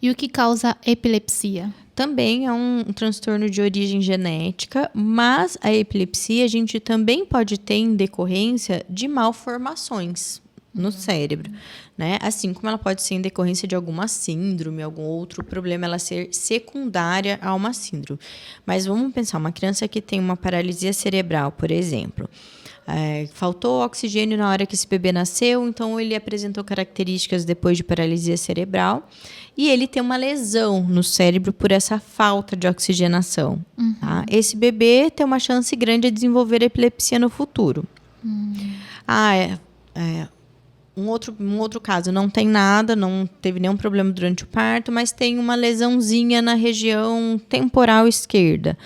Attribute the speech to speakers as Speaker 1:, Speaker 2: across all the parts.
Speaker 1: E o que causa epilepsia?
Speaker 2: Também é um transtorno de origem genética, mas a epilepsia a gente também pode ter em decorrência de malformações no cérebro, né? Assim como ela pode ser em decorrência de alguma síndrome, algum outro problema, ela ser secundária a uma síndrome. Mas vamos pensar, uma criança que tem uma paralisia cerebral, por exemplo, faltou oxigênio na hora que esse bebê nasceu, então ele apresentou características depois de paralisia cerebral e ele tem uma lesão no cérebro por essa falta de oxigenação. Tá? Esse bebê tem uma chance grande de desenvolver epilepsia no futuro. Um outro caso, não tem nada, não teve nenhum problema durante o parto, mas tem uma lesãozinha na região temporal esquerda.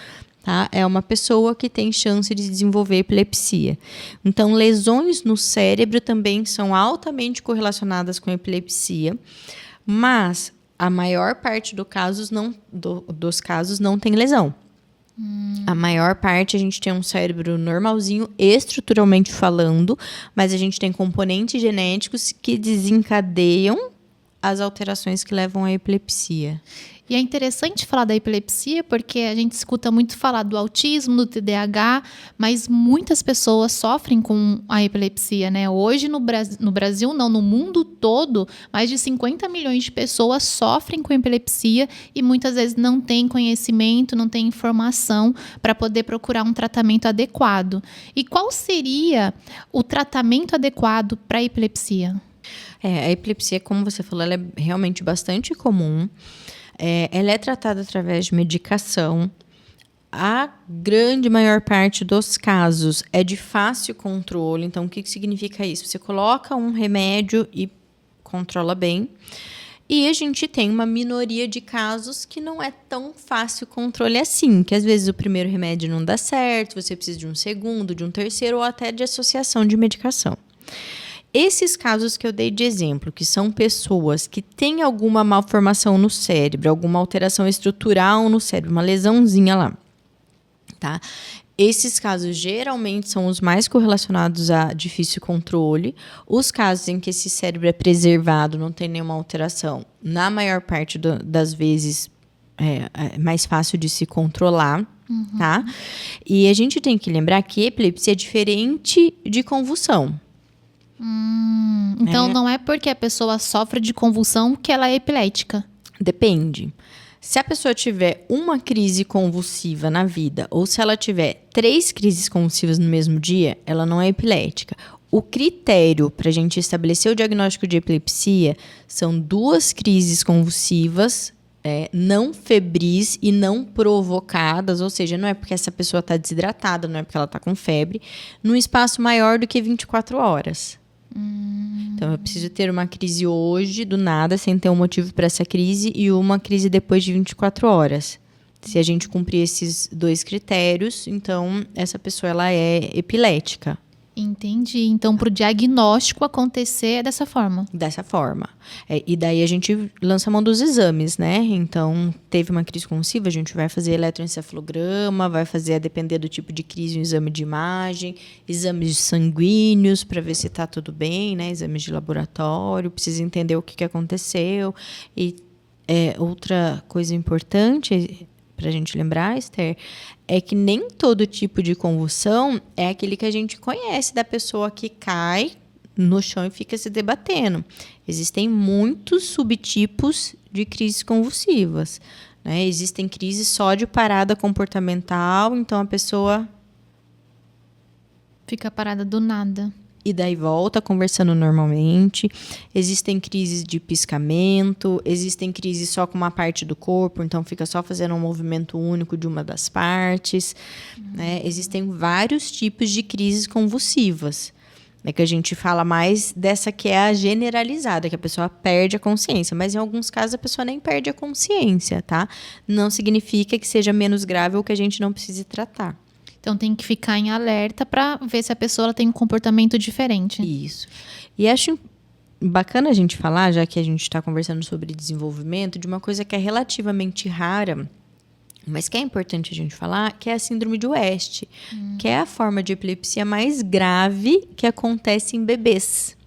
Speaker 2: Tá? É uma pessoa que tem chance de desenvolver epilepsia. Então, lesões no cérebro também são altamente correlacionadas com epilepsia, mas a maior parte dos casos não tem lesão. A maior parte a gente tem um cérebro normalzinho, estruturalmente falando, mas a gente tem componentes genéticos que desencadeiam as alterações que levam à epilepsia.
Speaker 1: E é interessante falar da epilepsia porque a gente escuta muito falar do autismo, do TDAH, mas muitas pessoas sofrem com a epilepsia, né? Hoje no Brasil não, no mundo todo, mais de 50 milhões de pessoas sofrem com epilepsia e muitas vezes não têm conhecimento, não têm informação para poder procurar um tratamento adequado. E qual seria o tratamento adequado para a epilepsia?
Speaker 2: A epilepsia, como você falou, ela é realmente bastante comum. Ela é tratada através de medicação. A grande maior parte dos casos é de fácil controle. Então, o que significa isso? Você coloca um remédio e controla bem. E a gente tem uma minoria de casos que não é tão fácil controle assim, que às vezes o primeiro remédio não dá certo, você precisa de um segundo, de um terceiro ou até de associação de medicação. Esses casos que eu dei de exemplo, que são pessoas que têm alguma malformação no cérebro, alguma alteração estrutural no cérebro, uma lesãozinha lá, tá? Esses casos geralmente são os mais correlacionados a difícil controle. Os casos em que esse cérebro é preservado, não tem nenhuma alteração, na maior parte das vezes é mais fácil de se controlar, tá? E a gente tem que lembrar que epilepsia é diferente de convulsão.
Speaker 1: Então, não é porque a pessoa sofre de convulsão que ela é epilética?
Speaker 2: Depende. Se a pessoa tiver uma crise convulsiva na vida, ou se ela tiver 3 crises convulsivas no mesmo dia, ela não é epilética. O critério para a gente estabelecer o diagnóstico de epilepsia são 2 crises convulsivas, não febris e não provocadas, ou seja, não é porque essa pessoa está desidratada, não é porque ela está com febre, num espaço maior do que 24 horas. Então, eu preciso ter uma crise hoje, do nada, sem ter um motivo para essa crise, e uma crise depois de 24 horas. Se a gente cumprir esses 2 critérios, então, essa pessoa ela é epilética.
Speaker 1: Entendi. Então, para o diagnóstico acontecer é dessa forma?
Speaker 2: Dessa forma. E daí a gente lança a mão dos exames, né? Então, teve uma crise convulsiva, a gente vai fazer eletroencefalograma, vai fazer, a depender do tipo de crise, um exame de imagem, exames sanguíneos para ver se está tudo bem, né? Exames de laboratório, precisa entender o que aconteceu. E outra coisa importante para a gente lembrar, Esther, é que nem todo tipo de convulsão é aquele que a gente conhece da pessoa que cai no chão e fica se debatendo. Existem muitos subtipos de crises convulsivas, né? Existem crises só de parada comportamental, então a pessoa
Speaker 1: fica parada do nada.
Speaker 2: E daí volta conversando normalmente. Existem crises de piscamento, existem crises só com uma parte do corpo, então fica só fazendo um movimento único de uma das partes. Né? Existem vários tipos de crises convulsivas. É que a gente fala mais dessa que é a generalizada, que a pessoa perde a consciência. Mas em alguns casos a pessoa nem perde a consciência, tá? Não significa que seja menos grave ou que a gente não precise tratar.
Speaker 1: Então, tem que ficar em alerta para ver se a pessoa tem um comportamento diferente.
Speaker 2: Isso. E acho bacana a gente falar, já que a gente está conversando sobre desenvolvimento, de uma coisa que é relativamente rara, mas que é importante a gente falar, que é a síndrome de West, que é a forma de epilepsia mais grave que acontece em bebês.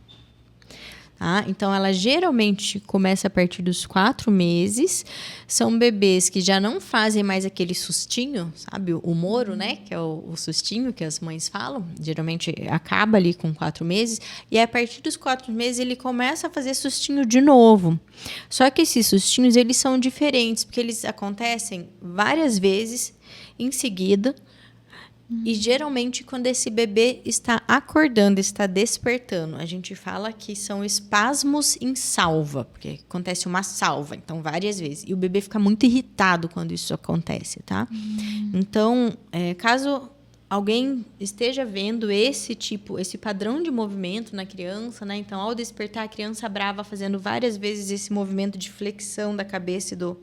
Speaker 2: Tá? Então, ela geralmente começa a partir dos 4 meses. São bebês que já não fazem mais aquele sustinho, sabe? O moro, né? Que é o sustinho que as mães falam. Geralmente acaba ali com 4 meses. E a partir dos 4 meses ele começa a fazer sustinho de novo. Só que esses sustinhos, eles são diferentes, porque eles acontecem várias vezes em seguida. E geralmente quando esse bebê está acordando, está despertando, a gente fala que são espasmos em salva, porque acontece uma salva, então várias vezes. E o bebê fica muito irritado quando isso acontece, tá? Então, caso alguém esteja vendo esse padrão de movimento na criança, né? Então, ao despertar, a criança brava fazendo várias vezes esse movimento de flexão da cabeça e do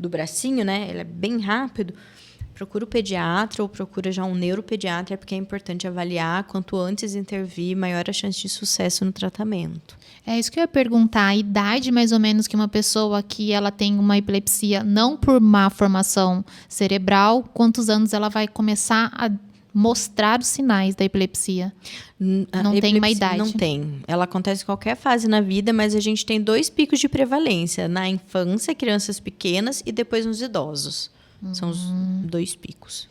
Speaker 2: bracinho, né? Ele é bem rápido. Procura o pediatra ou procura já um neuropediatra, porque é importante avaliar. Quanto antes intervir, maior a chance de sucesso no tratamento.
Speaker 1: É isso que eu ia perguntar. A idade, mais ou menos, que uma pessoa que ela tem uma epilepsia, não por má formação cerebral, quantos anos ela vai começar a mostrar os sinais da epilepsia? Não tem uma idade.
Speaker 2: Não tem. Ela acontece em qualquer fase na vida, mas a gente tem 2 picos de prevalência. Na infância, crianças pequenas, e depois nos idosos. São os 2 picos.